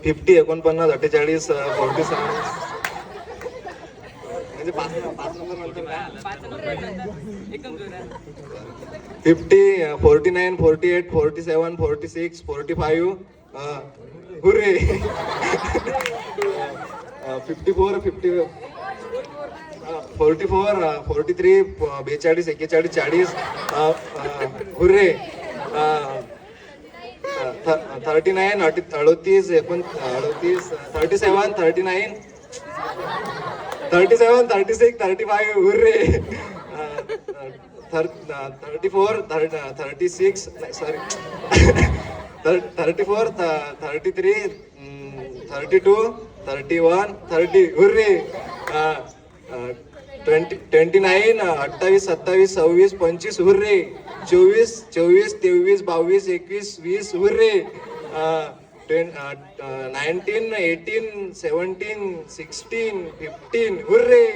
50, 49, 48, 47 म्हणजे 5 नंबर नंतर 50, 49, 48, 47, 46, 45 hurray 54, 50 44, 43, 42, 41, 40 hurray 39, 38, 38, 37, 39, 37, 36, 35 hurray 34, 36 sorry 34, 33, 32, 31, 30 hurray 29, 28, 27, 26, 25 hurray 24, 24, 23, 22, 21, 20 hurray 19, 18, 17, 16, 15 hurray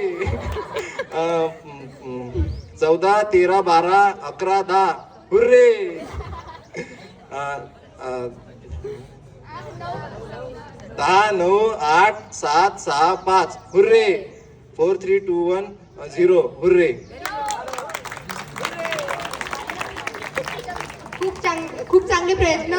14, 13, 12, 11, 10 hurray 10, 9, 8, 7, 6, 5 hurray 4, 3, 2, 1, 0 hurray. खूप चांगले प्रयत्न